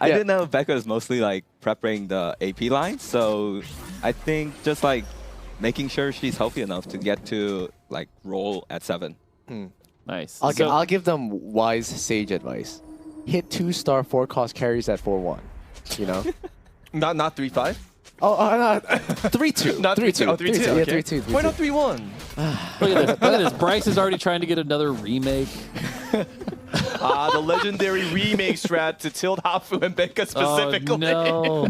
I didn't know Becca is mostly like prepping the AP line, so I think just like making sure she's healthy enough to get to like roll at 7. Nice. I'll give them wise sage advice. Hit 2-star 4-cost carries at 4-1. You know? Not 3-5. Oh, no, 3-2. Not 3-2. Oh, 3-2. Yeah, Okay. 3-2. Why not 3-1? Look at this. Look at this. Bryce is already trying to get another remake. The legendary remake strat to tilt Hafu and Becca specifically. Oh,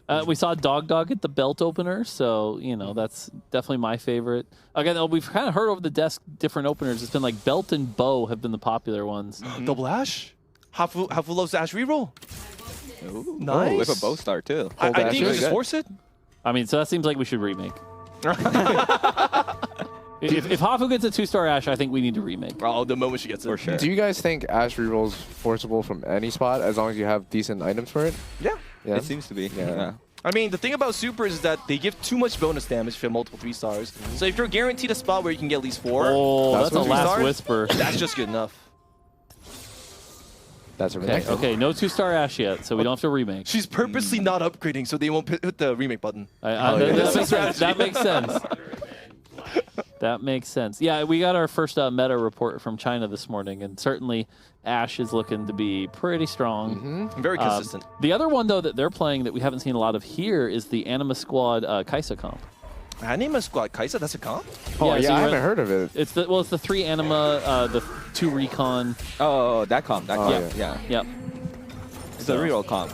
no. We saw Dog get the belt opener, so, you know, that's definitely my favorite. Again, we've kind of heard over the desk different openers. It's been like belt and bow have been the popular ones. Double Ash? Hafu loves Ash reroll. Ooh, Nice. with a bow star too. I think you really just good. force it. I mean, so that seems like we should remake. If Hafu gets a 2-star Ash, I think we need to remake. Oh, the moment she gets it. For sure. Do you guys think Ash rerolls forcible from any spot as long as you have decent items for it? Yeah. Yeah. It seems to be. Yeah. I mean, the thing about supers is that they give too much bonus damage for multiple 3-stars. So if you're guaranteed a spot where you can get at least 4, Oh, that's a what last 3-stars, whisper. that's just good enough. That's a Okay, remake. okay, no 2-star Ash yet, so we don't have to remake. She's purposely not upgrading so they won't hit the remake button. That makes sense. That makes sense. Yeah, we got our first meta report from China this morning, and certainly Ash is looking to be pretty strong. Very consistent. The other one, though, that they're playing that we haven't seen a lot of here is the Anima Squad Kaisa comp. Anima Squad Kaisa, that's a comp? Oh, so yeah, I you haven't heard of it. It's the 3 Anima, the 2 Recon. Oh, that comp. That comp. yeah. Yeah. Yep. It's a real comp.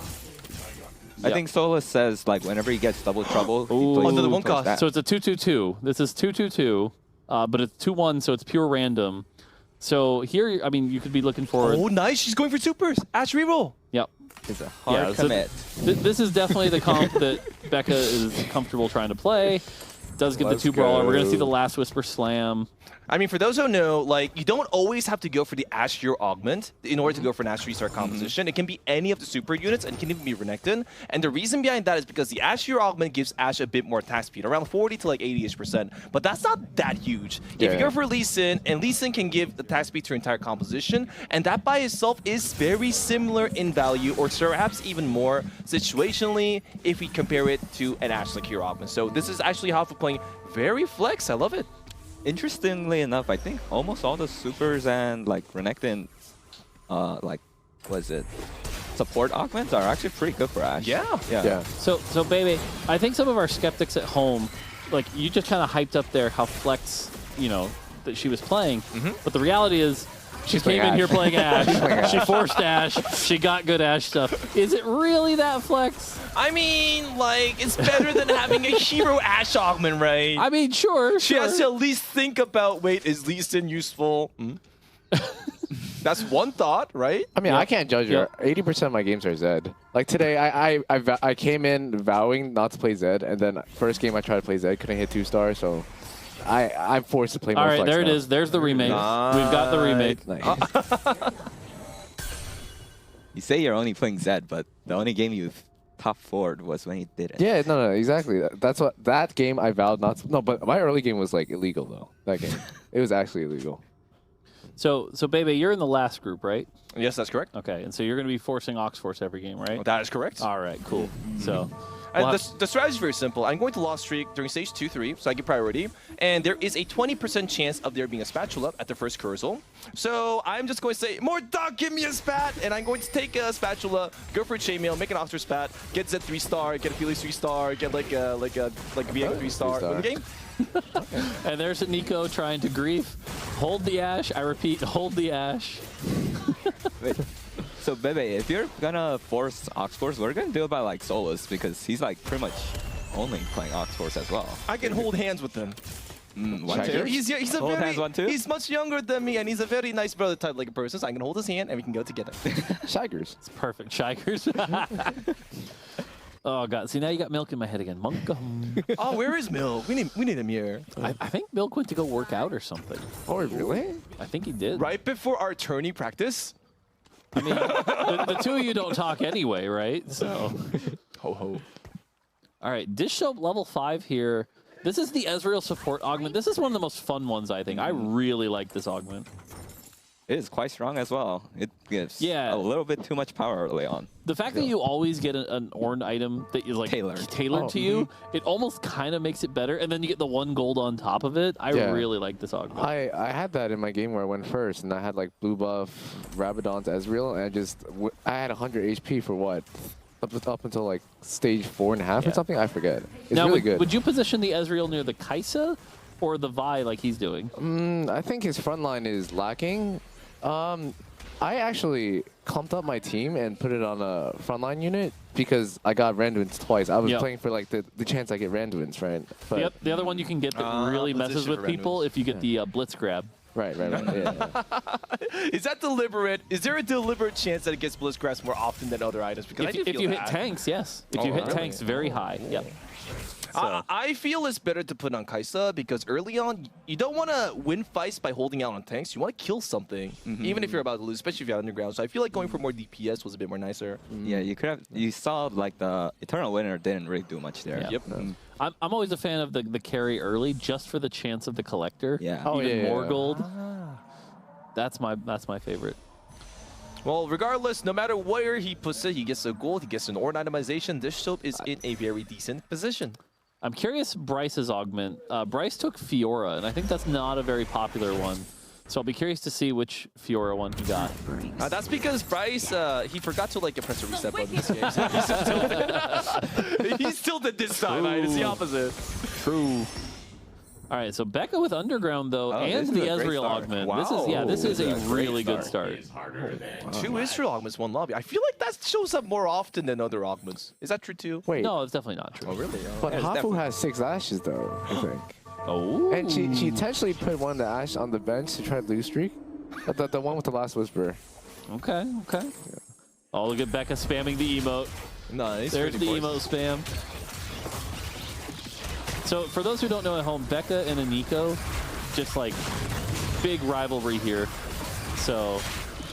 I Yep. think Solus says like whenever he gets double trouble, he Ooh. plays Under the one towards cost. that. So it's a 2/2/2. This is 2/2/2, but it's 2/1, so it's pure random. So here, I mean, you could be looking for. Oh, nice. She's going for supers. Ash reroll. Yep. It's a hard so commit. This is definitely the comp that Becca is comfortable trying to play. Does get Let's the 2 brawler. We're gonna go. see the last whisper slam. I mean, for those who know, like, you don't always have to go for the Ash Hero Augment in order to go for an Ash 3-star composition. It can be any of the super units, and it can even be Renekton. And the reason behind that is because the Ash Hero Augment gives Ash a bit more attack speed, around 40 to like 80-ish%. But that's not that huge. If you go for Lee Sin, and Lee Sin can give the attack speed to your entire composition, and that by itself is very similar in value, or perhaps even more situationally, if we compare it to an Ash like Hero Augment. So this is actually Hafu playing very flex. I love it. Interestingly enough, I think almost all the supers and like Renekton, like, was it support augments are actually pretty good for Ash. Yeah. So baby, I think some of our skeptics at home, like you just kind of hyped up there how flex, you know, that she was playing. But the reality is, she came in here playing Ash. She forced Ash. She got good Ash stuff. Is it really that flex? I mean, like, it's better than having a hero Ash augment, right? I mean, sure. She has to at least think about, wait, is Lee Sin useful? That's one thought, right? I mean, I can't judge her. 80% of my games are Zed. Like today, I came in vowing not to play Zed, and then first game I tried to play Zed, couldn't hit 2-star, so I'm forced to play more All right, flex there now. it is. There's the remake. We've got the remake. Nice. You say you're only playing Zed, but the only game you've top 4'd was when you did it. Yeah, no, exactly. That's what that game I vowed not to. No, but my early game was like illegal though. That game, it was actually illegal. So baby, you're in the last group, right? Yes, that's correct. Okay, and so you're going to be forcing Ox Force every game, right? That is correct. All right, cool. So. The strategy is very simple. I'm going to Lost Streak during stage 2-3, so I get priority. And there is a 20% chance of there being a spatula at the first Curzel. So I'm just going to say, more dog, give me a spat! And I'm going to take a spatula, go for a chainmail, make an Officer spat, get Zed 3-star, get a Felix 3-star, get like a VX 3-star. Win the game. And there's Nico trying to grief. Hold the Ash. I repeat, hold the Ash. Wait. So Bebe, if you're gonna force Ox Force, what are you gonna do about like Solus? Because he's like pretty much only playing Ox Force as well. I can hold hands with him. One, two? He's a Hold very, hands, 1, 2? he's much younger than me, and he's a very nice brother type like a person. So I can hold his hand, and we can go together. Shigers. It's perfect. Shikers. Oh, God. See, now you got Milk in my head again. Monkum. Oh, where is Milk? We need him here. I think Milk went to go work out or something. Oh, really? I think he did. Right before our tourney practice. I mean, the two of you don't talk anyway, right? So. Ho ho. All right, Dish Soap level 5 here. This is the Ezreal support augment. This is one of the most fun ones, I think. I really like this augment. It is quite strong as well. gives Yeah. a little bit too much power early on. The fact that you always get an Ornn item that is like tailored to you, it almost kind of makes it better. And then you get the 1 gold on top of it. I really like this augment. I had that in my game where I went first, and I had like blue buff, Rabadon's Ezreal, and I had 100 HP for what? Up until like stage 4.5 or something? I forget. It's now, really good. Would you position the Ezreal near the Kaisa or the Vi like he's doing? I think his front line is lacking. I actually clumped up my team and put it on a frontline unit because I got Randuin's twice. I was playing for like the chance I get Randuin's, right? But The other one you can get that really messes with people if you get the Blitz grab. Right. Yeah. Is that deliberate? Is there a deliberate chance that it gets Blitz grabs more often than other items? Because If you hit tanks, yes. If you hit tanks, very high. Yep. So. I feel it's better to put on Kaisa because early on, you don't want to win fights by holding out on tanks. You want to kill something, even if you're about to lose, especially if you're underground. So I feel like going for more DPS was a bit more nicer. Yeah, you saw like the Eternal Winner didn't really do much there. Yep. I'm always a fan of the carry early just for the chance of the collector. Yeah. Even more gold. That's my favorite. Well, regardless, no matter where he puts it, he gets a gold, he gets an Ornn itemization. This soap is in a very decent position. I'm curious Bryce's augment. Bryce took Fiora, and I think that's not a very popular one. So I'll be curious to see which Fiora one he got. That's because Bryce, he forgot to like press a reset button this game. So he's tilted this time. Right? It's the opposite. True. All right, so Becca with Underground though, and the Ezreal augment. Wow. This is a really good start. 2 Israel augments, 1 lobby. I feel like that shows up more often than other augments. Is that true too? Wait. No, it's definitely not true. Oh, really? But Hafu has 6 ashes though, I think. Oh. And she intentionally put one of the ash on the bench to try to lose streak. The one with the last whisper. Okay. Oh, look at Becca spamming the emote. Nice. There's the emote spam. So for those who don't know at home, Becca and Aniko, just like big rivalry here. So,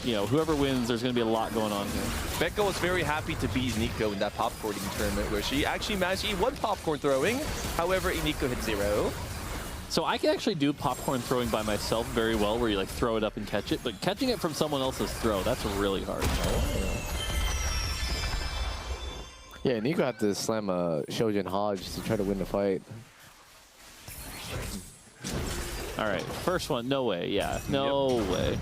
whoever wins, there's going to be a lot going on here. Becca was very happy to beat Nico in that popcorning tournament where she actually managed to eat 1 popcorn throwing. However, Nico hit 0. So I can actually do popcorn throwing by myself very well, where you like throw it up and catch it, but catching it from someone else's throw, that's really hard. Yeah, Nico had to slam Shojin Hodge to try to win the fight. All right, first one, no way, no way.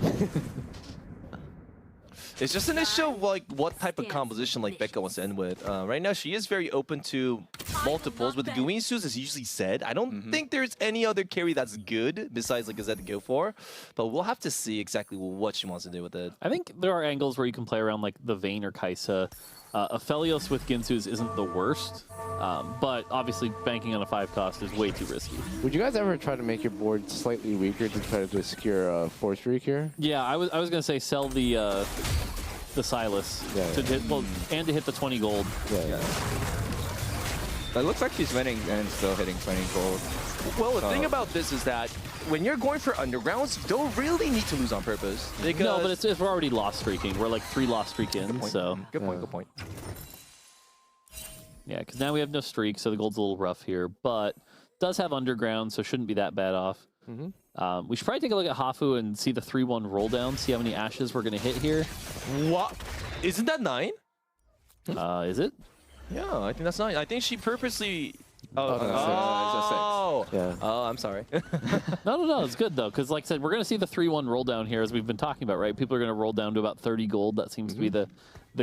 It's just an issue of like what type of composition like Becca wants to end with. Right now, she is very open to multiples. With the Guinsus, as usually said, I don't think there's any other carry that's good besides like Zed to go for. But we'll have to see exactly what she wants to do with it. I think there are angles where you can play around like the Vayne or Kaisa. Aphelios with Ginsu's isn't the worst, but obviously banking on a 5 cost is way too risky. Would you guys ever try to make your board slightly weaker to try to secure a 4 streak here? Yeah, I was gonna say sell the Silas to hit, and to hit the 20 gold. Yeah. But it looks like she's winning and still hitting 20 gold. Well, the thing about this is that when you're going for undergrounds, you don't really need to lose on purpose. Because No, but we're already lost streaking. We're like 3 lost streak in, so. Good point. Yeah, because now we have no streak, so the gold's a little rough here, but does have underground, so shouldn't be that bad off. We should probably take a look at Hafu and see the 3-1 roll down, see how many ashes we're going to hit here. What? Isn't that 9? Is it? Yeah, I think that's 9. I think she purposely... Oh, yeah. Oh, I'm sorry. No, it's good though, because like I said, we're going to see the 3-1 roll down here as we've been talking about, right? People are going to roll down to about 30 gold. That seems to be the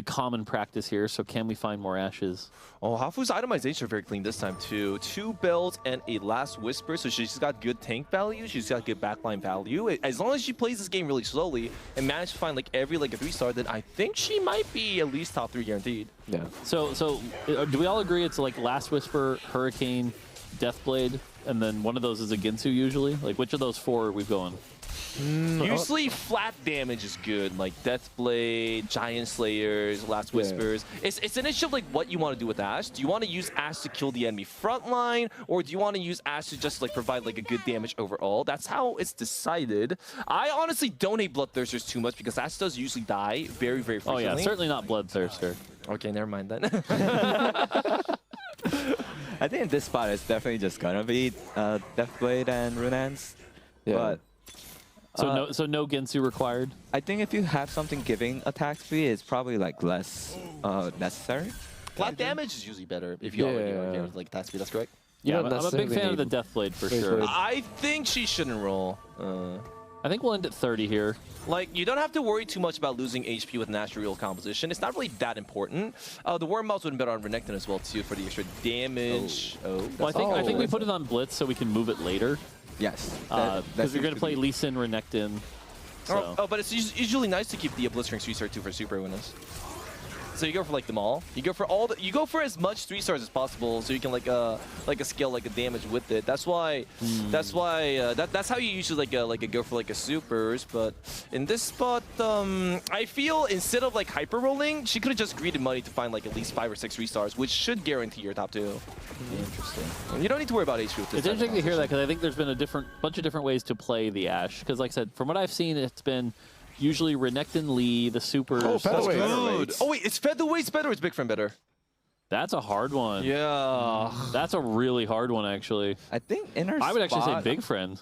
common practice here, so can we find more ashes? Oh, Hafu's itemization are very clean this time too. 2 bells and a last whisper, so she's got good tank value. She's got good backline value. As long as she plays this game really slowly and manages to find like every like a 3-star, then I think she might be at least top 3 guaranteed. Yeah. So do we all agree it's like last whisper, hurricane, deathblade, and then one of those is a Ginsu usually? Like which of those 4 are we going? Usually flat damage is good, like Deathblade, Giant Slayers, Last Whispers. It's an issue of like what you want to do with Ashe. Do you want to use Ashe to kill the enemy frontline, or do you want to use Ashe to just like provide like a good damage overall? That's how it's decided. I honestly don't hate Bloodthirsters too much because Ashe does usually die very, very frequently. Oh yeah, certainly not Bloodthirster. Okay, never mind then. I think in this spot it's definitely just gonna be Deathblade and Runans. Yeah. But So no Gensu required. I think if you have something giving attack speed, it's probably like less necessary. Flat damage is usually better if you already are there with like attack speed. That's correct. Yeah, I'm a big fan of the Deathblade for sure. I think she shouldn't roll. I think we'll end at 30 here. Like, you don't have to worry too much about losing HP with natural composition. It's not really that important. The Worm Mouse would have been better on Renekton as well, too, for the extra damage. Well, I think we put it on Blitz so we can move it later. Yes. Because you're going to play Lee Sin, Renekton. So. Oh, but it's usually nice to keep the Blitzcrank 3-star 2 for super winners. So you go for like them all. You go for as much 3-stars as possible, so you can like a scale like a damage with it. That's why that's how you usually go for like a supers. But in this spot, I feel instead of like hyper rolling, she could have just greeded money to find like at least 5 or 6 3-stars, which should guarantee your top 2. Interesting. And you don't need to worry about HP with this. It's interesting to hear that because I think there's been a bunch of different ways to play the Ashe. Because like I said, from what I've seen, it's been usually Renekton Lee, the supers. Oh, featherweight. Oh wait, it's featherweight's better or is Big Friend better? That's a hard one. Yeah. That's a really hard one, actually. I think in her I would actually say spot- Big Friend.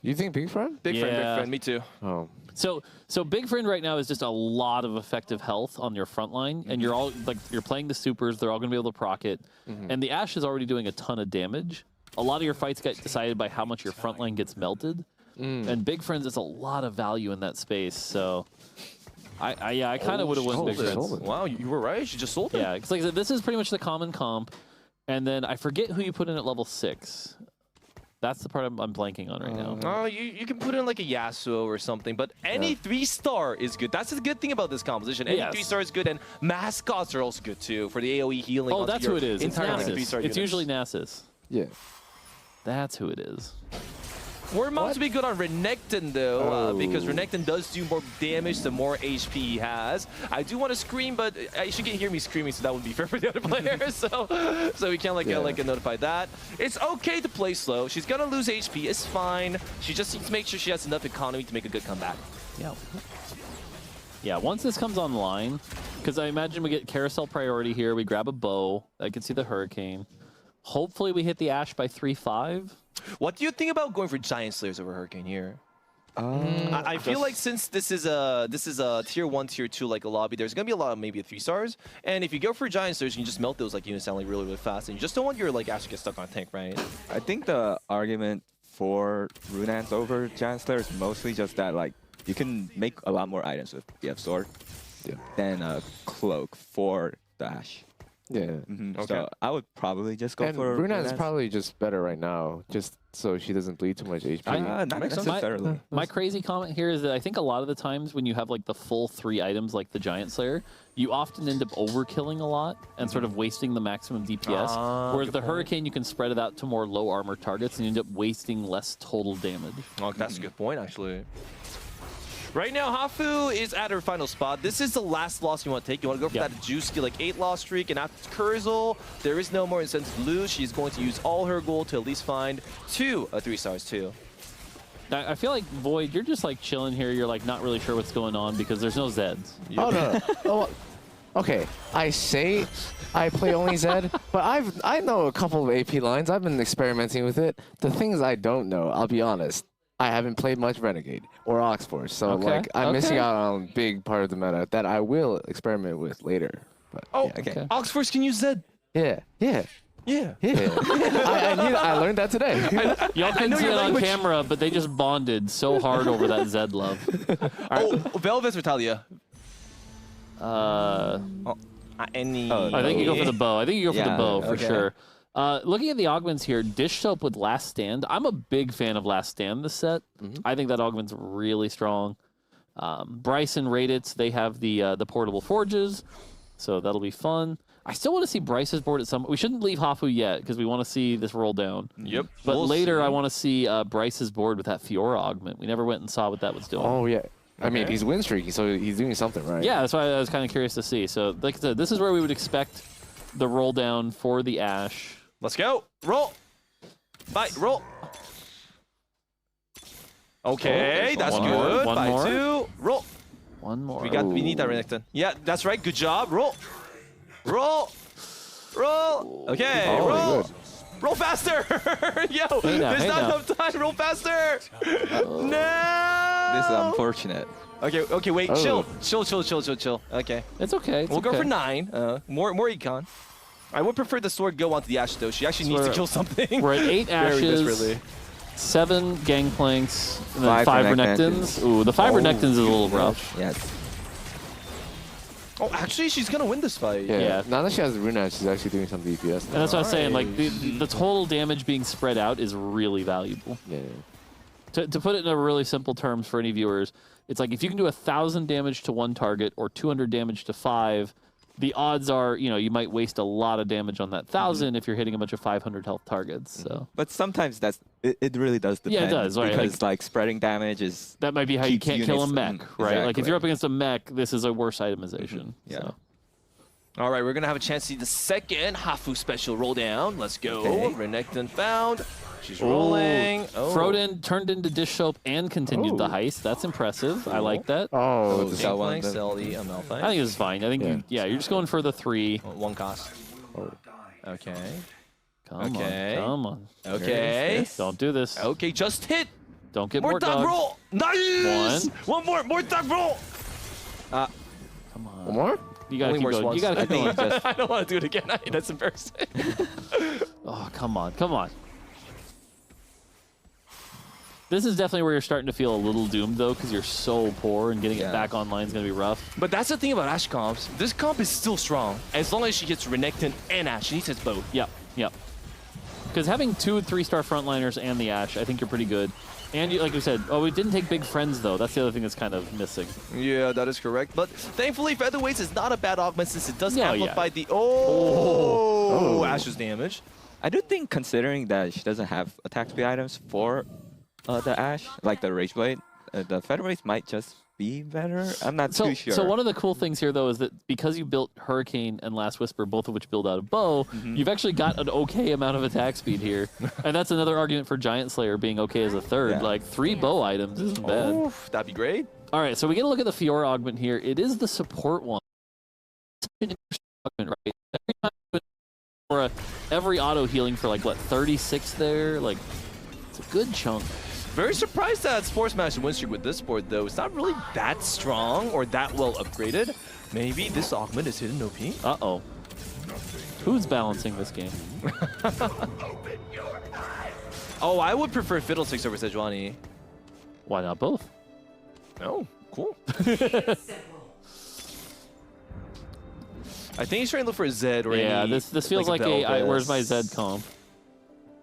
You think Big Friend? Big Friend, Big Yeah. Friend, me too. Oh. So Big Friend right now is just a lot of effective health on your front line, and you're all like you're playing the supers. They're all going to be able to proc it, and the Ashe is already doing a ton of damage. A lot of your fights get decided by how much your front line gets melted, and Big Friends is a lot of value in that space. So, I kind of would have won Big Friends. Wow, you were right. She just sold it. Yeah, because like I said, this is pretty much the common comp, and then I forget who you put in at level 6. That's the part I'm blanking on right now. Oh, you can put in like a Yasuo or something, but any 3-star is good. That's the good thing about this composition. Any 3-star is good, and mascots are also good too for the AoE healing. Oh, that's who it is. It's Nasus. It's units. usually Nasus. Yeah. That's who it is. Worm Mouse would be good on Renekton though, because Renekton does do more damage the more HP he has. I do want to scream, but she can hear me screaming, so that would be fair for the other players. so we can't notify that. It's okay to play slow. She's gonna lose HP. It's fine. She just needs to make sure she has enough economy to make a good comeback. Yeah. Yeah, once this comes online, because I imagine we get carousel priority here. We grab a bow. I can see the Hurricane. Hopefully we hit the Ashe by 3-5. What do you think about going for Giant Slayers over Hurricane here? I feel like since this is a tier 1, tier 2 like a lobby, there's gonna be a lot of maybe 3-stars, and if you go for Giant Slayers, you can just melt those like units down like really fast, and you just don't want your like Ashe to get stuck on a tank, right? I think the argument for Runans over Giant Slayer is mostly just that like you can make a lot more items with BF Sword than a cloak for the Ashe. Yeah. Okay. So I would probably just go for Brunette is probably just better right now, just so she doesn't bleed too much HP. Not necessarily. My crazy comment here is that I think a lot of the times when you have like the full 3 items like the Giant Slayer, you often end up overkilling a lot and sort of wasting the maximum DPS. Whereas the Hurricane, you can spread it out to more low armor targets and you end up wasting less total damage. Oh, that's a good point, actually. Right now, Hafu is at her final spot. This is the last loss you want to take. You want to go for that juicy like 8-loss streak, and after Kurzel, there is no more incentive to lose. She's going to use all her gold to at least find 2 3-stars too. I feel like, Void, you're just like chilling here. You're like not really sure what's going on because there's no Zeds. Oh, no. Oh, okay. I say I play only Zed, but I know a couple of AP lines. I've been experimenting with it. The things I don't know, I'll be honest, I haven't played much Renegade or Oxforce, so like I'm missing out on a big part of the meta that I will experiment with later. But, Oxforce can use Zed. Yeah. I learned that today. Y'all couldn't see it on camera, but they just bonded so hard over that Zed love. Oh, Velvet's Vitalia. Any. I think you go for the bow. I think you go for the bow for sure. Looking at the augments here, Dish Soap with Last Stand. I'm a big fan of Last Stand this set. I think that augment's really strong. Bryce and Raditz, they have the portable forges, so that'll be fun. I still want to see Bryce's board at some. We shouldn't leave Hafu yet because we want to see this roll down. Yep. But later, I want to see Bryce's board with that Fiora augment. We never went and saw what that was doing. Oh yeah. I mean, he's win streaky, so he's doing something right. Yeah, that's why I was kind of curious to see. So, like I said, this is where we would expect the roll down for the Ashe. Let's go. Roll. Bye. Roll. Okay, that's good. One more. 2. Roll. One more. We need that Renekton. Yeah, that's right. Good job. Roll. Roll. Roll. Okay. Roll. Good. Roll faster. Yo, there's not enough time. Roll faster. No. This is unfortunate. Okay, wait, Oh. chill. Okay. It's okay. We'll go for 9. More econ. I would prefer the sword go onto the Ashe, though. She actually needs to kill something. We're at 8 Very ashes, desperately. 7 gangplanks, and then 5 Renekton. Renekton's. Ooh, the 5 Renekton's is a little rough. Yes. Oh, actually, she's going to win this fight. Yeah. Now that she has Rune Edge, she's actually doing some DPS. And that's what I was saying. Like the total damage being spread out is really valuable. Yeah. To put it in a really simple terms for any viewers, it's like if you can do 1,000 damage to one target or 200 damage to 5, the odds are, you might waste a lot of damage on that 1,000 if you're hitting a bunch of 500 health targets. So, But sometimes it really does depend. Yeah, it does, right, Because like spreading damage is. that might be how you Keeps can't kill a units- mech, right? Like if exactly. you're up against a mech, this is a worse itemization. Yeah. So. All right, we're going to have a chance to see the second Hafu special roll down. Let's go. Okay. Renekton found. She's rolling. Oh. Froden turned into dish soap and continued the heist. That's impressive. I like that. Oh, the Sell Sell one, one, sell the ML I fight. think this is fine. I think Yeah. you're just going for the 3. One cost. Okay. Come Okay. on, come on. Okay. Don't do this. Okay, just hit. Don't get More more dog dog. roll. Nice. One more dog roll. Come on. one more? You gotta Only keep works going. once. You gotta I keep think going. you just. I don't want to do it again. That's embarrassing. Oh, come on, come on. This is definitely where you're starting to feel a little doomed, though, because you're so poor and getting it Yeah. back online is going to be rough. But that's the thing about Ashe comps. This comp is still strong. As long as she hits Renekton and Ashe. She hits both. Yep, yep. Because having 2 and 3-star frontliners and the Ashe, I think you're pretty good. And you, like we said, we didn't take big friends, though. That's the other thing that's kind of missing. Yeah, that is correct. But thankfully, Featherweights is not a bad augment since it does No, amplify yeah. the... Oh! Ashe's damage. I do think considering that she doesn't have attack speed items for the Ashe, like the Rage Blade, the Featherweights might just be better. I'm not too sure. So one of the cool things here, though, is that because you built Hurricane and Last Whisper, both of which build out of bow, you've actually got an okay amount of attack speed here. And that's another argument for Giant Slayer being okay as a third. Yeah. Like, 3 bow items isn't bad. Oof, that'd be great. All right, so we get a look at the Fiora augment here. It is the support one. It's an interesting augment, right? Every time you put Fiora, every auto healing for like, what, 36 there? Like, it's a good chunk. Very surprised that Sports Master win streak with this board, though. It's not really that strong or that well upgraded. Maybe this augment is hidden OP. Uh-oh. Who's balancing this game? Oh, I would prefer Fiddlesticks over Sejuani. Why not both? Oh, cool. I think he's trying to look for a Zed or Yeah, any, this feels like Belvis. where's my Zed comp?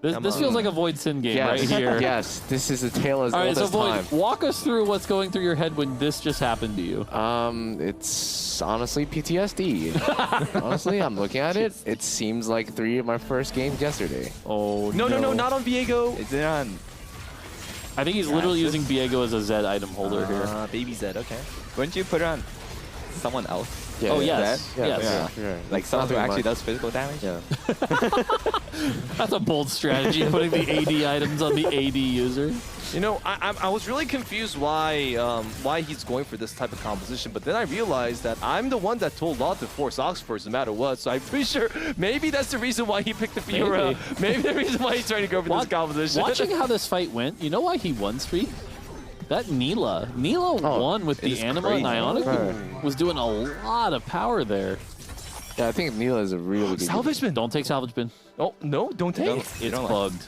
This Come feels on. like a Void Sin game Yes. right here. Yes, this is a tale as All right, old so as Void, time. walk us through what's going through your head when this just happened to you. It's honestly PTSD. Honestly, I'm looking at it. It seems like 3 of my first games yesterday. Oh, No, not on Viego. Is it on? I think he's literally using Viego as a Zed item holder here. Baby Zed, okay. Wouldn't you put it on someone else? Yeah, Oh, yeah. yes. Yeah, Yes. yeah, sure. Like It's someone who nothing actually much. does physical damage? Yeah. That's a bold strategy, putting the AD items on the AD user. You know, I was really confused why he's going for this type of composition, but then I realized that I'm the one that told Law to force Ox first no matter what, so I'm pretty sure maybe that's the reason why he picked the Fiora. Maybe the reason why he's trying to go for this composition. Watching how this fight went, you know why he won streak? That Neela won with the is Anima crazy. and Ionic. Right. Was doing a lot of power there. Yeah, I think Neela is a really good Salvage bin. Don't take Salvage Bin. Oh, no, don't take it. It's don't like- bugged.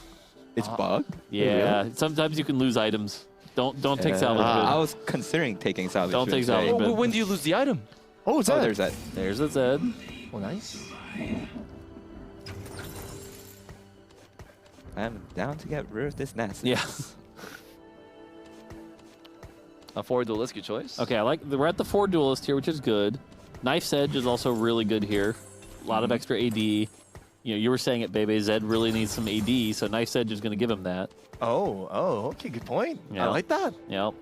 It's bugged? Yeah, sometimes you can lose items. Don't take Salvage Bin. I was considering taking salvage. Don't take today. salvage. Oh, bin. when do you lose the item? Oh, it's Oh, that. there's that. There's a Zed. Oh, nice. I'm down to get rid of this nest. Yeah. A 4 duelist, good choice. Okay, we're at the 4 duelist here, which is good. Knife's Edge is also really good here. A lot of extra AD. You know, you were saying it, Bebe. Zed really needs some AD, so Knife's Edge is going to give him that. Oh, okay, good point. Yeah. I like that. Yep.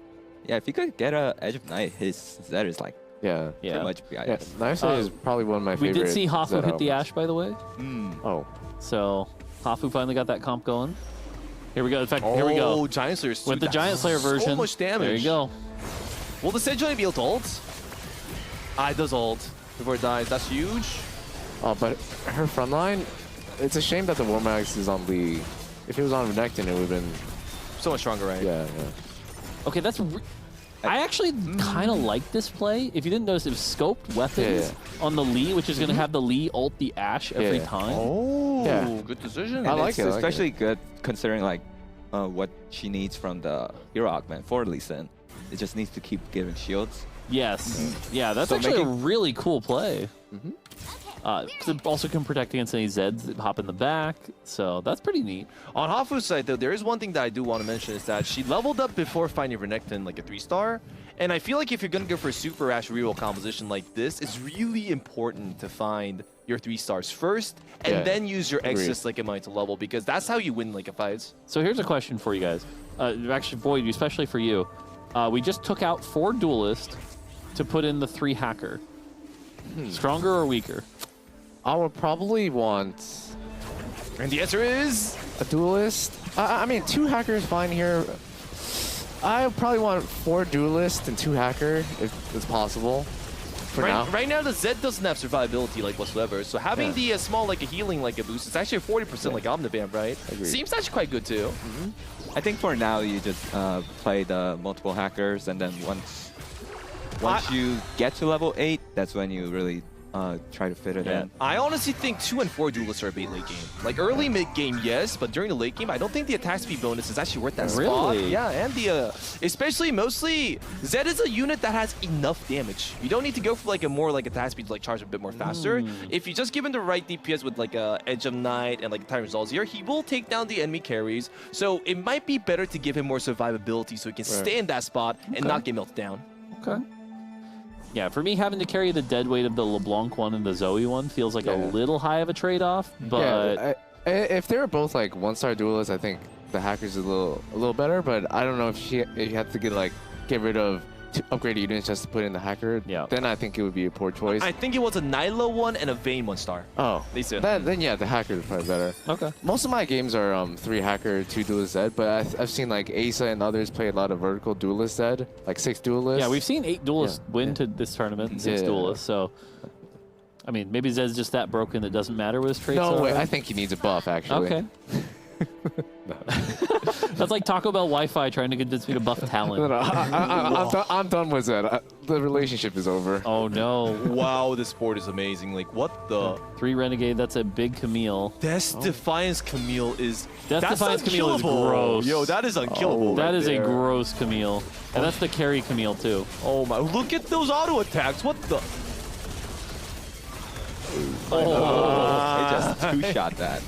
Yeah, if you could get a Edge of Night, his Zed is like Yeah. Yeah. pretty much Yeah. BIS. Knife is probably one of my We favorite. did see Hafu Zed hit the albums. Ashe, by the way. Oh. So Hafu finally got that comp going. Here we go. In fact, here we Oh, go. Giant Slayer. With the Giant Slayer version. So much damage. There you go. Will the Sejuani be able to ult? It does ult before it dies. That's huge. Oh, but her front line, it's a shame that the Warmax is on If it was on Renekton, it would have been. So much stronger, right? Yeah. Okay, that's I actually kind of like this play. If you didn't notice, it was scoped weapons on the Lee, which is going to have the Lee ult the Ashe every time. Oh, Yeah. good decision. I like it's it. especially good considering like what she needs from the hero augment for Lee Sin. It just needs to keep giving shields. Yes. Yeah, that's So actually a making- really cool play. Because it also can protect against any Zeds that hop in the back. So that's pretty neat. On Hafu's side, though, there is one thing that I do want to mention is that she leveled up before finding Renekton like a 3-star. And I feel like if you're going to go for a super Ashe reroll composition like this, it's really important to find your 3-stars first and then use your Exis like a mine to level, because that's how you win like a fights. So here's a question for you guys. Actually, Void, especially for you. We just took out 4 duelist to put in the 3 hacker. Stronger or weaker? I would probably want And the answer is... a duelist. I mean, 2 hackers fine here. I would probably want 4 duelists and 2 hacker if it's possible. For now. Right now, the Zed doesn't have survivability like whatsoever, so having the small like a healing like a boost, it's actually a 40% like Omnivamp, right? Agreed. Seems actually quite good too. I think for now you just play the multiple hackers, and then once you get to level 8, that's when you really try to fit it in. I honestly think 2 and 4 duelists are a bait late game. Like early mid game, yes, but during the late game, I don't think the attack speed bonus is actually worth that spot. Really? Yeah, and the especially mostly Zed is a unit that has enough damage. You don't need to go for like a more like attack speed to like charge a bit more faster. If you just give him the right DPS with like a Edge of Night and like Tyrant's Zalzir, he will take down the enemy carries. So it might be better to give him more survivability so he can stay in that spot and not get melted down. Okay. Yeah, for me, having to carry the dead weight of the LeBlanc one and the Zoe one feels like a little high of a trade-off, but... Yeah, if they were both like 1-star duelists, I think the hackers is a little better, but I don't know if you have to get rid of upgraded units just to put in the hacker. Yeah. Then I think it would be a poor choice. I think it was a Nyla one and a Vayne 1-star. Oh, They said. then yeah, the hacker is probably better. Okay. Most of my games are 3 hacker, 2 duelist Zed, but I've seen like Asa and others play a lot of vertical duelist Zed, like 6 duelists. Yeah, we've seen 8 duelists win to this tournament, 6 duelists, so... I mean, maybe Zed's just that broken that doesn't matter with his traits. No way, are. I think he needs a buff actually. Okay. That's like Taco Bell Wi-Fi trying to convince me to buff Talon. No, I'm done with Zed. The relationship is over. Oh no. Wow, this board is amazing. Like, what the? 3 Renegade, that's a big Camille. Death Defiance Camille is... Death that's Defiance Camille is unkillable. gross. Yo, that is unkillable. That right is there. a gross Camille. And that's the carry Camille too. Oh my, look at those auto attacks. What the? They just 2-shot that.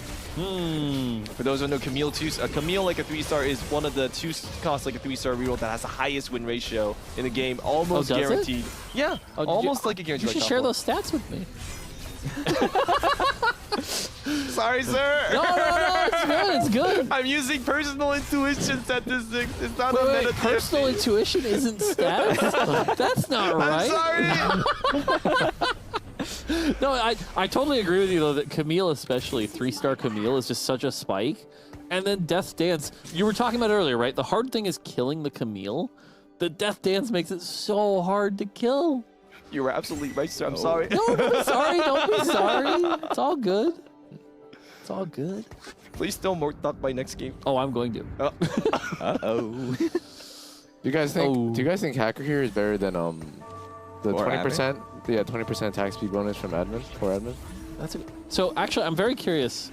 For those who don't know, Camille like a 3-star is one of the 2 cost like a 3-star reroll that has the highest win ratio in the game, almost does it? guaranteed. Yeah, Oh, almost like a guaranteed. You should like share combo. those stats with me. Sorry, sir. No, it's good. It's good. I'm using personal intuition statistics. It's not a Wait, meta personal TFT. intuition isn't stats? That's not right. I'm sorry. No, I totally agree with you, though, that Camille, especially 3-star Camille, is just such a spike. And then Death Dance, you were talking about earlier, right? The hard thing is killing the Camille. The Death Dance makes it so hard to kill. You were absolutely right, sir. I'm sorry. No, don't be sorry. Don't be sorry. It's all good. It's all good. Please don't Mortdog my next game. Oh, I'm going to. Uh-oh. Do you guys think hacker here is better than the Or 20%? Yeah, 20% attack speed bonus from admin for admin. That's a, so actually, I'm very curious.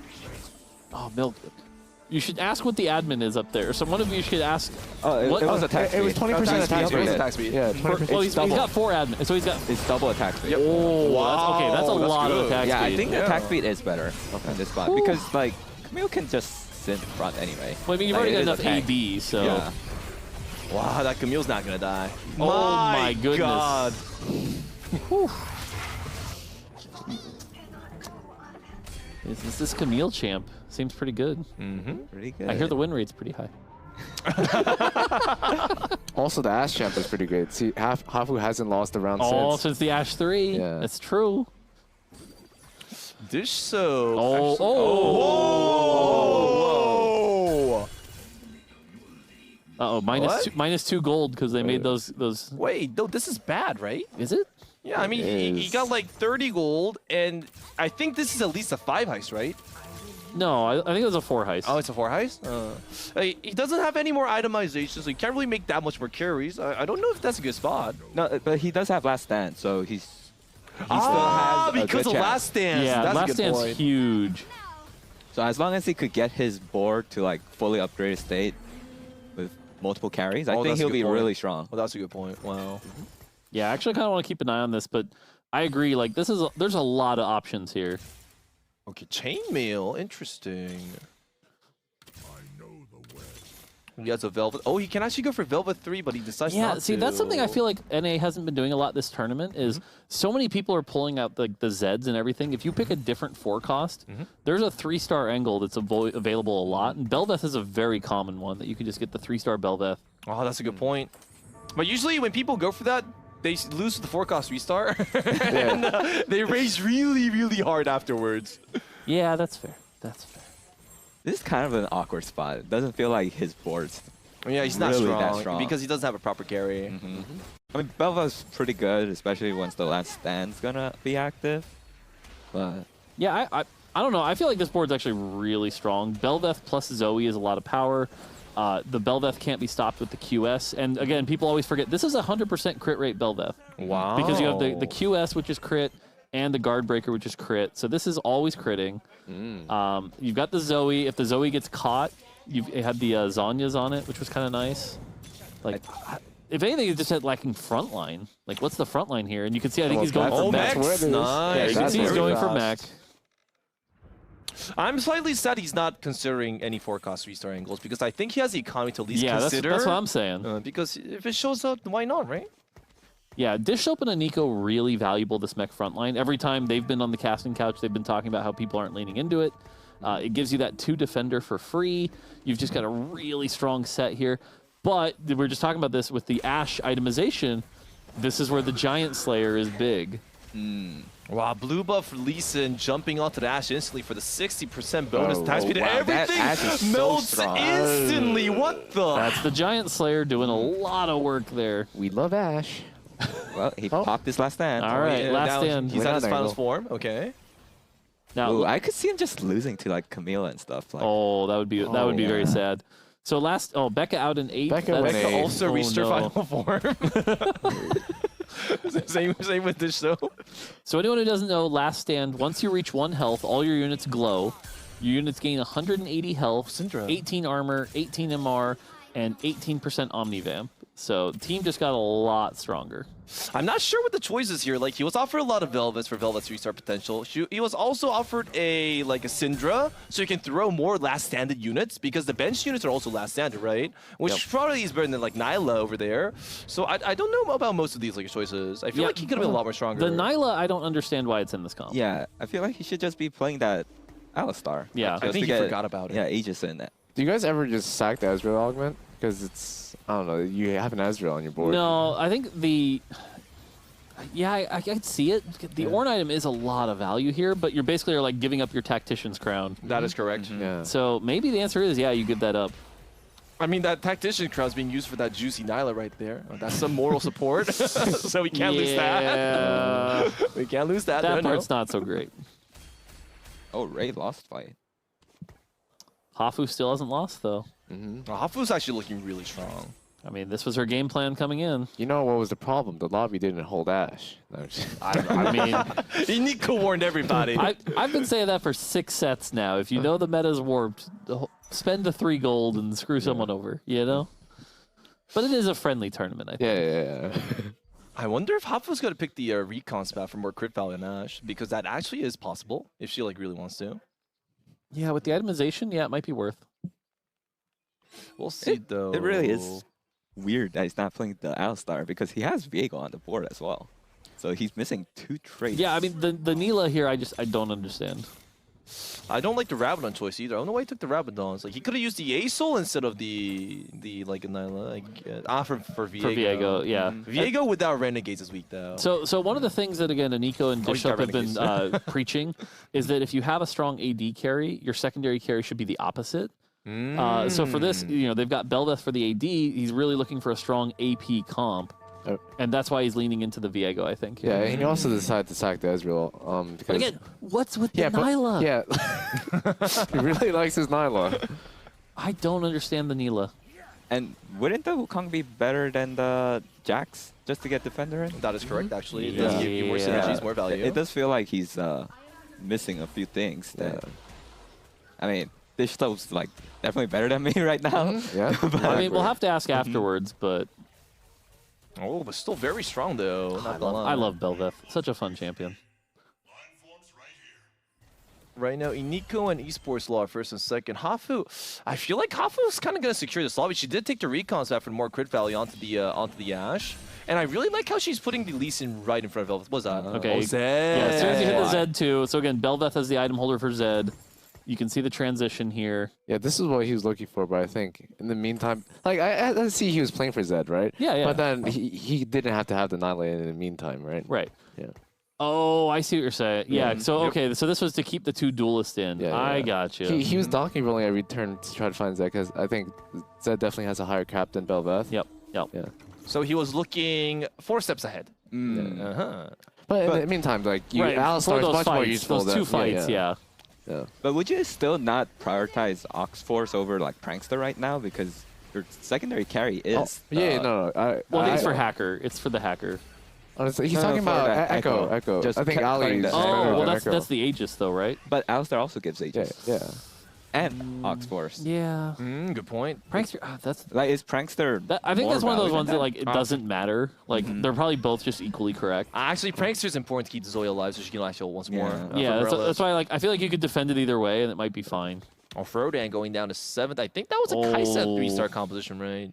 Oh, Milk. You should ask what the admin is up there. So one of you should ask. Oh, it was attack speed. It was 20% attack speed. Attack speed. Yeah, 20%. Well, he's got 4 admin, so he's got. It's double attack speed. Oh, Wow, that's a that's lot of good. attack Yeah, speed. I think the attack speed is better in this spot because like Camille can just sit in front ananyway. Well, I mean, you've Like, already it got is enough a tank. AD, so. Yeah. Wow, that Camille's not gonna die. Oh my goodness. God. This Camille champ seems pretty good. Pretty good. I hear the win rate's pretty high. Also, the Ashe champ is pretty good. See, Hafu hasn't lost a round Oh, since. since the Ashe 3. Yeah. That's true. Dish so. Oh, actually- oh. Whoa. Uh-oh, What? minus 2 gold because they made those. Wait, no, this is bad, right? Is it? Yeah, I mean, he got like 30 gold, and I think this is at least a 5 heist, right? No, I think it was a 4 heist. Oh, it's a 4 heist? He doesn't have any more itemization, so he can't really make that much more carries. I don't know if that's a good spot. No, but he does have last stand, so he still has a because good of chance. last stance. Yeah, That's last a good stand's point. huge. So as long as he could get his board to like fully upgraded state with multiple carries, I think that's a he'll good be point. really strong. Well, that's a good point. Wow. Yeah, I actually kind of want to keep an eye on this, but I agree. Like, there's a lot of options here. Okay, chainmail. Interesting. He has a Velvet. Oh, he can actually go for Velvet 3, but he decides not to. Yeah, see, that's something I feel like NA hasn't been doing a lot this tournament is so many people are pulling out the Zeds and everything. If you pick a different 4 cost, there's a 3-star angle that's available a lot, and Belveth is a very common one that you can just get the 3-star Belveth. Oh, that's a good point. But usually when people go for that, they lose to the 4-cost restart, and they raise really, really hard afterwards. Yeah, that's fair. That's fair. This is kind of an awkward spot. It doesn't feel like his board's Yeah, he's not really strong, that strong. because he doesn't have a proper carry. I mean, Belva's pretty good, especially once the last stand's gonna be active. But Yeah, I don't know. I feel like this board's actually really strong. Belveth plus Zoe is a lot of power. The Belveth can't be stopped with the QS. And again, people always forget, this is 100% crit rate Belveth. Wow. Because you have the QS, which is crit, and the Guard Breaker, which is crit. So this is always critting. You've got the Zoe. If the Zoe gets caught, it had the Zanyas on it, which was kind of nice. Like, if anything, it's just had lacking front line. Like, what's the front line here? And you can see, I think he's going for Max. Max. Nice. Yeah, you can see he's going for Mac. I'm slightly sad he's not considering any 4-cost restart angles, because I think he has the economy to at least consider. That's what I'm saying. Because if it shows up, why not, right? Yeah, Dish Open and Nico really valuable this mech frontline. Every time they've been on the casting couch, they've been talking about how people aren't leaning into it. It gives you that 2 defender for free. You've just got a really strong set here. But we were just talking about this with the Ashe itemization. This is where the Giant Slayer is big. Wow, blue buff Lee Sin jumping onto the Ashe instantly for the 60% bonus time speed. wow, that Ashe Everything is so melts strong. instantly. What the? That's the Giant Slayer doing a lot of work there. We love Ashe. well, he popped his last stand. All right, Yeah, last now stand. He's We're at not his there, finals though. form. Okay. Now, Ooh, I could see him just losing to like Camila and stuff. Like, oh, that would be yeah. very sad. So Becca out in 8. Becca went Becca eight. also reached her final form. same with this show. So anyone who doesn't know, last stand, once you reach 1 health, all your units glow. Your units gain 180 health, Syndra. 18 armor, 18 MR, and 18% Omnivamp. So the team just got a lot stronger. I'm not sure what the choice is here. Like, he was offered a lot of Velvets for Velvet's restart potential. He was also offered a Syndra, so you can throw more last standard units, because the bench units are also last standard, right? Which probably is better than like Nyla over there. So I don't know about most of these like choices. I feel like he could have been a lot more stronger. The Nyla, I don't understand why it's in this comp. yeah, I feel like he should just be playing that Alistar. Yeah. Like, I just think to he get, forgot about it. Yeah, Aegis in it. Do you guys ever just sack the Ezreal augment? Because it's, I don't know, you have an Ezreal on your board. No, I think I can see it. The Ornn item is a lot of value here, but you're basically like giving up your Tactician's crown. That is correct. Yeah. So maybe the answer is, yeah, you give that up. I mean, that Tactician crown is being used for that juicy Nyla right there. That's some moral support. So we can't lose that. We can't lose that. That no, part's not so great. Oh, Ray lost fight. Hafu still hasn't lost, though. Hafu's actually looking really strong. I mean, this was her game plan coming in. You know what was the problem? The lobby didn't hold Ashe. No, I'm just- I mean, Nico warned everybody. I've been saying that for 6 sets now. If you know the meta's warped, spend the 3 gold and screw someone over, you know? But it is a friendly tournament, I think. yeah. I wonder if Hafu's going to pick the recon spell for more crit value in Ashe, because that actually is possible if she like really wants to. Yeah, with the itemization, yeah, it might be worth. We'll see, though. It really is weird that he's not playing the Alistar, because he has Viego on the board as well. So he's missing 2 traits. Yeah, I mean, the Neela here, I don't understand. I don't like the Rabadon choice either. I don't know why he took the Rabadons. Like, he could have used the Asol instead of the like Nyla. Like, for Viego. For Viego, yeah. Viego without Renegades is weak, though. So one of the things that, again, Aniko and he's Dishop got have been preaching is that if you have a strong AD carry, your secondary carry should be the opposite. So for this, they've got Belveth for the AD. He's really looking for a strong AP comp. And that's why he's leaning into the Viego, I think. Yeah, and he also decided to sack the Ezreal. But Because, again, what's with the yeah, Nyla? yeah. He really likes his Nyla. I don't understand the Nyla. And wouldn't the Wukong be better than the Jax just to get Defender in? That is correct, actually. It Yeah. does give you more synergies, more value. It does feel like he's missing a few things. That, I mean, Dish Soap's like definitely better than me right now. Yeah. I mean, we'll have to ask afterwards, but Oh, but still very strong, though. Not gonna lie. I love Bel'Veth. Such a fun champion. Right now, Iniko and Esports Law first and second. Hafu, I feel like Hafu's kind of going to secure this lobby. She did take the recons after more crit value onto the Ashe. And I really like how she's putting the Lee Sin right in front of Bel'Veth. What's that? Okay. Oh, Zed. Yeah, as soon as you hit the Zed too. So again, Bel'Veth has the item holder for Zed. You can see the transition here. Yeah, this is what he was looking for, but I think in the meantime, like I see he was playing for Zed, right? Yeah, yeah. But then he didn't have to have the Nyla in the meantime, right? Right. Yeah. Oh, I see what you're saying. Yeah, so okay, so this was to keep the two duelists in. Yeah, I yeah. got you. He was donkey rolling every turn to try to find Zed because I think Zed definitely has a higher cap than Bel'Veth. Yep, yep. Yeah. So he was looking 4 steps ahead. Uh-huh. But in the meantime, like Right, Alistar for is those much more fights, useful. those two fights, yeah. But would you still not prioritize Oxforce over like Prankster right now because your secondary carry is? No. Well, it's for I- hacker. It's for the hacker. Honestly, he's No, talking for about the Echo. Echo. Just I think cutting Ali. the- is Oh, better well, than that's Echo. the Aegis though, right? But Alistar also gives Yeah, Aegis. yeah. And Oxforce. Yeah. Good point. Prankster, that's. Like, is Prankster? I think more that's one of those value ones than that like it doesn't matter. Like they're probably both just equally correct. Actually, Prankster's important to keep Zoya alive so she can lash out once more. Yeah. Yeah, for that's why like I feel like you could defend it either way and it might be fine. Oh, Frodan going down to 7th. I think that was a Kaisa Oh. 3-star composition, right?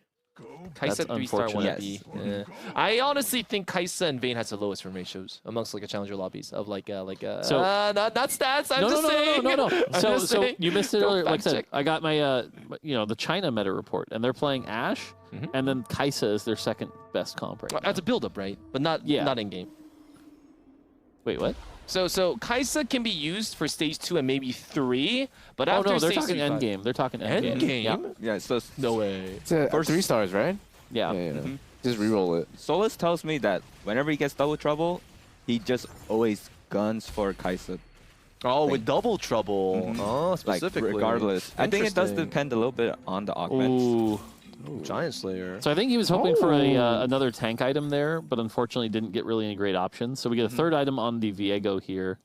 Kaisa That's 3-star unfortunate. 1B. Yeah. I honestly think Kaisa and Vayne has the lowest win ratios amongst like a challenger lobbies of not stats. I'm just saying. No. I'm So just saying. you missed it Don't earlier. Like I fact said, check. I got my the China meta report, and they're playing Ashe, and then Kaisa is their second best comp right now. That's a build-up, right? But not in game. Wait, what? So Kaisa can be used for stage 2 and maybe 3, but Oh after no, they're stage talking 3, end game. They're talking end End game. game? Yeah. So No way. It's a First- 3 stars, right? Yeah. Yeah. Just reroll it. Solus tells me that whenever he gets double trouble, he just always guns for Kaisa. Oh, with double trouble. Oh, Like specifically. regardless. I think it does Interesting. depend a little bit on the augments. Ooh. Giant Slayer. So I think he was hoping for another tank item there, but unfortunately didn't get really any great options. So we get a third item on the Viego here.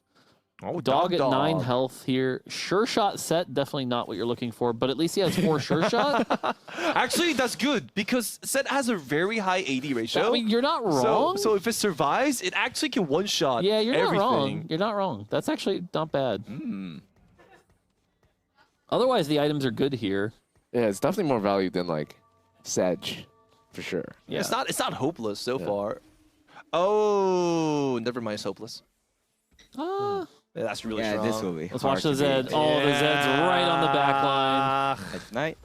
Oh, Dog at 9 health here. Sure shot set, definitely not what you're looking for, but at least he has 4 sure shot. Actually, that's good because Set has a very high AD ratio. I mean, you're not wrong. So if it survives, it actually can one-shot yeah, you're everything. not wrong. You're not wrong. That's actually not bad. Otherwise, the items are good here. Yeah, it's definitely more value than like Sedge, for sure. Yeah. It's not hopeless so far. Oh, never mind, it's hopeless. Ah. Yeah, that's really Yeah, strong. this will be. Let's hard watch the to Zed. beat. Oh, the Zed's right on the back line. Edge Knight.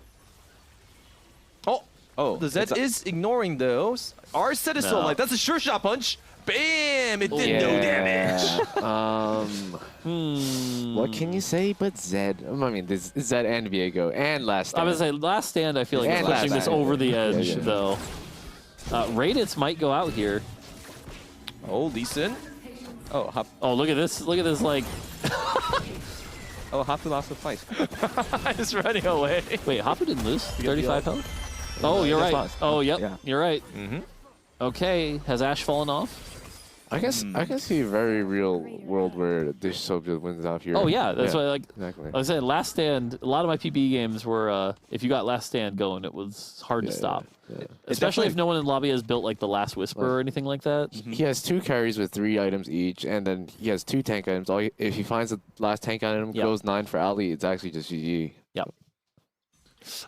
Oh, the Zed it's a- is ignoring those. Our Zed is so No. light. That's a sure shot punch. Bam! It did no damage. What can you say but Zed? I mean, this is Zed and Viego and Last I Stand. would say last stand. I feel like And is last pushing this stand. over the edge, yeah. though. Raditz might go out here. Oh, Lee Sin. Oh, Oh, look at this! Look at this! Like, Hafu lost the fight. It's running away. wait, Hafu didn't lose. 35 health. Oh, you're just right. lost. Oh, yep. Yeah. You're right. Okay, has Ashe fallen off? I can see a very real world where Dish Soap just wins out here. Oh yeah, that's why. Like, Exactly. like I said, last stand. A lot of my PB games were if you got last stand going, it was hard to stop. Yeah. Especially if definitely- no one in lobby has built like the last whisper or anything like that. He has 2 carries with 3 items each, and then he has 2 tank items. If he finds the last tank item Yep. goes 9 for Ali, it's actually just GG. Yep.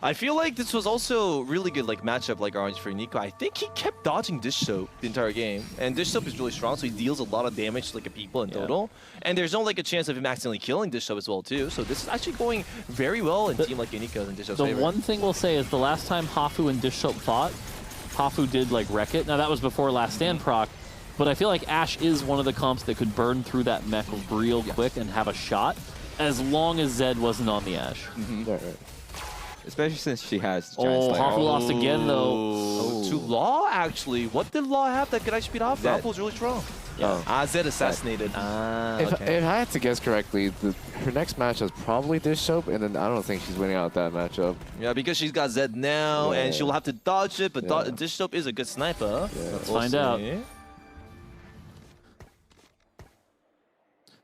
I feel like this was also really good like matchup like Orange for Nico. I think he kept dodging Dish Soap the entire game. And Dish Soap is really strong, so he deals a lot of damage to like a people in total. And there's no like a chance of him accidentally killing Dish Soap as well too. So this is actually going very well in team like Nico's and Dish Soap's The favor. one thing we'll say is the last time Hafu and Dish Soap fought, Hafu did like wreck it. Now that was before last stand proc, but I feel like Ashe is one of the comps that could burn through that mech real quick and have a shot, as long as Zed wasn't on the Ashe. Right. especially since she has Giant Oh, Slayer. Hafu lost again, though. Oh. To Law, actually. What did Law have that could actually beat Hafu? Zed. Hafu was really strong. Yeah. Zed assassinated. If I had to guess correctly, her next match is probably Dish Soap, and then I don't think she's winning out that matchup. Yeah, because she's got Zed now, and she'll have to dodge it, but Yeah. Dish Soap is a good sniper. Yeah. Let's find out.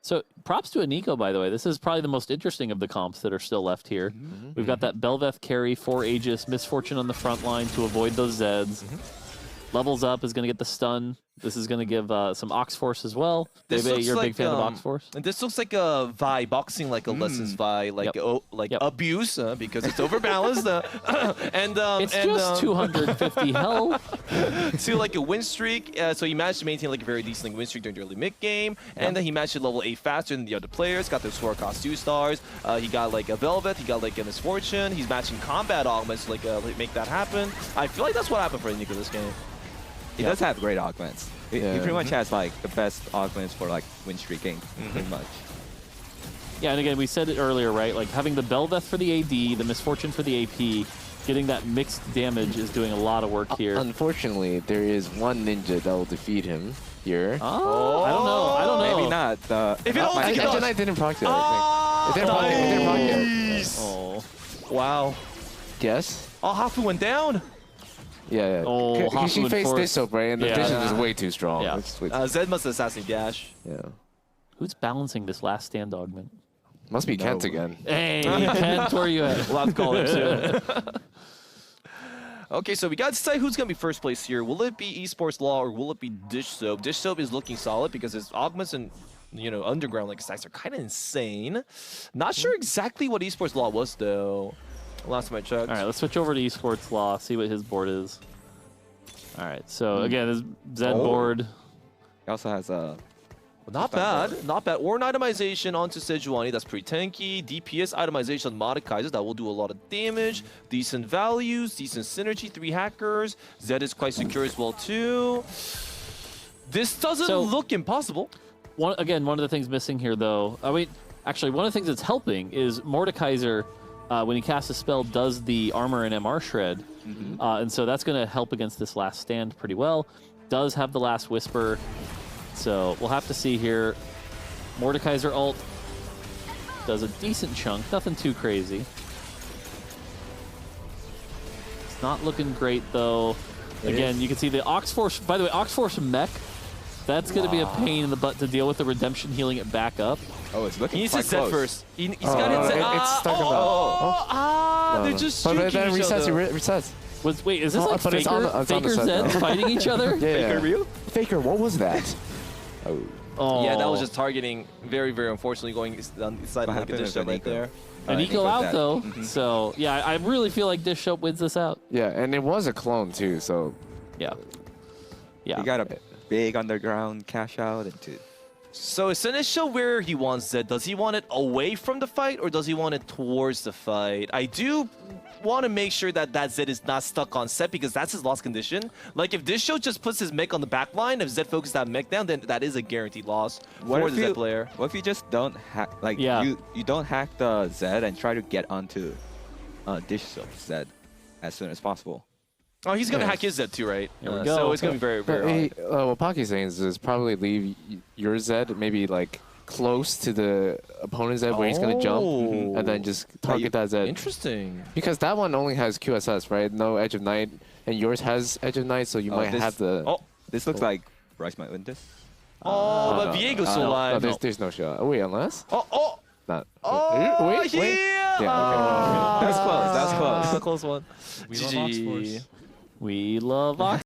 So props to Aniko, by the way. This is probably the most interesting of the comps that are still left here. We've got that Belveth carry for Aegis, Misfortune on the front line to avoid those Zeds. Levels up is going to get the stun. This is going to give some Ox Force as well. This Bebe, looks you're a big like, fan of Ox Force? And this looks like a Vi boxing, like a Lessons Vi, like abuse because it's overbalanced. It's just 250 health. To like a win streak, so he managed to maintain like a very decent win streak during the early mid game, and then he managed to level 8 faster than the other players. Got the Sword cost 2 stars. He got like a Velvet. He got like a Misfortune. He's matching combat augments to like make that happen. I feel like that's what happened for Nico this game. He does have great augments. He pretty much has like the best augments for like win streaking, pretty much. Yeah, and again, we said it earlier, right? Like having the Belveth for the AD, the Misfortune for the AP, getting that mixed damage is doing a lot of work here. Unfortunately, there is one ninja that will defeat him here. Oh, I don't know. I don't know. Maybe not. If it not all my takes guess. Edge Knight didn't proc it, I think. It didn't proc it. It didn't proc it. Nice. Oh. Wow. Guess? Oh, Hafu went down. Yeah. Oh, She Hafu faced enforced. Dish Soap, right? And the Yeah. Dish is way too strong. Yeah. It's way too- Zed must assassinate Dash. yeah. Who's balancing this last stand augment? Must be Kent again. Hey, Kent, where are you at? We'll have to call him soon. Okay, so we got to decide who's going to be first place here. Will it be Esports Law or will it be Dish Soap? Dish Soap is looking solid because his augments and underground like stacks are kind of insane. Not sure exactly what Esports Law was though. Last time I checked. All right, let's switch over to Esports Law, see what his board is. All right, so again, this Zed board. He also has a Not bad, not bad. Ornn itemization onto Sejuani, that's pretty tanky. DPS itemization on Mordekaisers, that will do a lot of damage. Decent values, decent synergy, 3 hackers. Zed is quite secure as well too. This doesn't look impossible. One of the things missing here, though, I mean, actually, one of the things that's helping is Mordekaiser, when he casts a spell, does the armor and MR shred. And so that's going to help against this last stand pretty well. Does have the last whisper. So we'll have to see here. Mordekaiser ult does a decent chunk, nothing too crazy. It's not looking great, though. Again, you can see the Ox Force, by the way, Ox Force mech, that's going to be a pain in the butt to deal with the redemption healing it back up. Oh, it's looking He needs to quite set close. first. He's got it set. It's stuck about. They're just But shooting then each resets. other. Resets. Wait, is this like but it's on the Faker set Zed now. fighting each other? Yeah. Faker, Faker, what was that? Oh. Oh. Yeah, that was just targeting. Very, very unfortunately going on the side of like a happened Dish with Soap right Nico? there. And Nico Nico out, dead. though. So, yeah, I really feel like Dish Soap wins this out. Yeah, and it was a clone too, so Yeah. Yeah. He got a big underground cash out into. So it's initial where he wants Zed. Does he want it away from the fight or does he want it towards the fight? I do want to make sure that Zed is not stuck on set because that's his lost condition. Like if this show just puts his mech on the back line, if Zed focuses that mech down, then that is a guaranteed loss for the Zed player. What if you just don't hack, like Yeah. you don't hack the Zed and try to get onto Dish Soap Zed as soon as possible? Oh, he's gonna hack his Zed too, right? There we go. So it's gonna be very, very hard. what Pocky's saying is probably leave your Zed maybe like close to the opponent's Zed where he's gonna jump, and then just target that Zed. Interesting. Because that one only has QSS, right? No Edge of Night, and yours has Edge of Night, so you might have the. Oh, This looks like Bryce might win this. but Viego's still alive. There's no shot. Oh wait, unless Oh, not. oh, wait. yeah. Yeah, That's close. That's close. Close one. We love Ox GG. Force. We love Ox